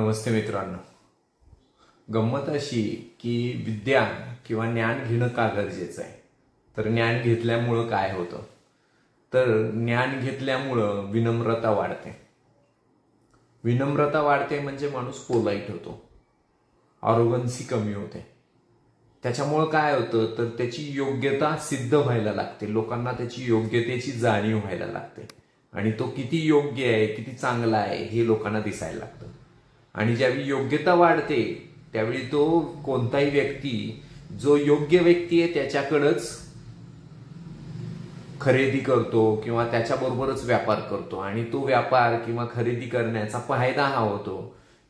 नमस्ते मित्रांनो. गंमत अशी की विद्या किंवा ज्ञान घेणं का गरजेचं आहे. तर ज्ञान घेतल्यामुळं काय होतं, तर ज्ञान घेतल्यामुळं विनम्रता वाढते. विनम्रता वाढते म्हणजे माणूस पोलाईट होतो, ऑरोगन्सी कमी होते. त्याच्यामुळं काय होतं, तर त्याची योग्यता सिद्ध व्हायला लागते. लोकांना त्याची योग्यतेची जाणीव व्हायला लागते आणि तो किती योग्य आहे, किती चांगला आहे हे लोकांना दिसायला लागतं. आणि ज्यावेळी योग्यता वाढते त्यावेळी तो कोणताही व्यक्ती जो योग्य व्यक्ती आहे त्याच्याकडेच खरेदी करतो किंवा त्याच्याबरोबरच व्यापार करतो. आणि तो व्यापार किंवा खरेदी करण्याचा फायदा हा होतो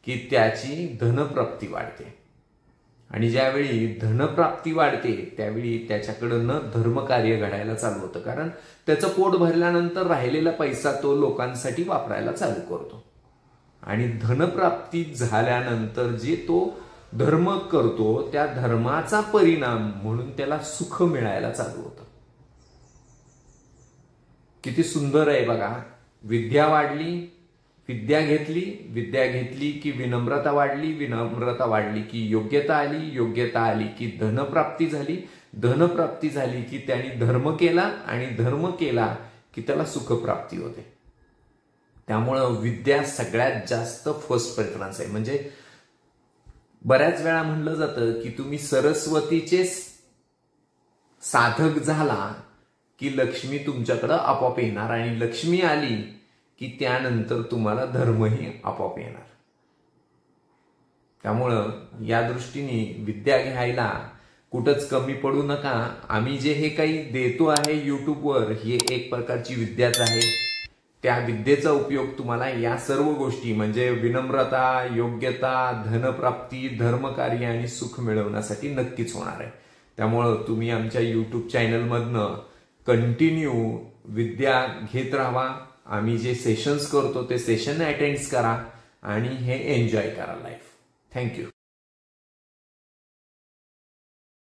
की त्याची धनप्राप्ती वाढते. आणि ज्यावेळी धनप्राप्ती वाढते त्यावेळी त्याच्याकडं न धर्मकार्य घडायला चालू होतं, कारण त्याचं पोट भरल्यानंतर राहिलेला पैसा तो लोकांसाठी वापरायला चालू करतो. आणि धनप्राप्ती झाल्यानंतर जे तो धर्म करतो त्या धर्माचा परिणाम म्हणून त्याला सुख मिळायला चालू होतं. किती सुंदर आहे बघा. विद्या वाढली, विद्या घेतली की विनम्रता वाढली, विनम्रता वाढली की योग्यता आली, योग्यता आली की धनप्राप्ती झाली, धनप्राप्ती झाली की त्याने धर्म केला आणि धर्म केला की त्याला सुखप्राप्ती होते. त्यामुळं विद्या सगळ्यात जास्त फर्स्ट प्रेफरन्स आहे. म्हणजे बऱ्याच वेळा म्हणलं जातं की तुम्ही सरस्वतीचे साधक झाला की लक्ष्मी तुमच्याकडे आपोआप येणार, आणि लक्ष्मी आली की त्यानंतर तुम्हाला धर्मही आपोआप येणार. त्यामुळं या दृष्टीने विद्या घ्यायला कुठंच कमी पडू नका. आम्ही जे हे काही देतो आहे युट्यूबवर हे एक प्रकारची विद्याच आहे. त्या विद्येचा उपयोग तुम्हाला या सर्व गोष्टी म्हणजे विनम्रता, योग्यता, धनप्राप्ती, धर्मकार्य आणि सुख मिळवण्यासाठी नक्कीच होणार आहे. त्यामुळं तुम्ही आमच्या युट्यूब चॅनलमधनं कंटिन्यू विद्या घेत राहा. आम्ही जे सेशन्स करतो ते सेशन अटेंड करा आणि हे एन्जॉय करा लाईफ. थँक्यू.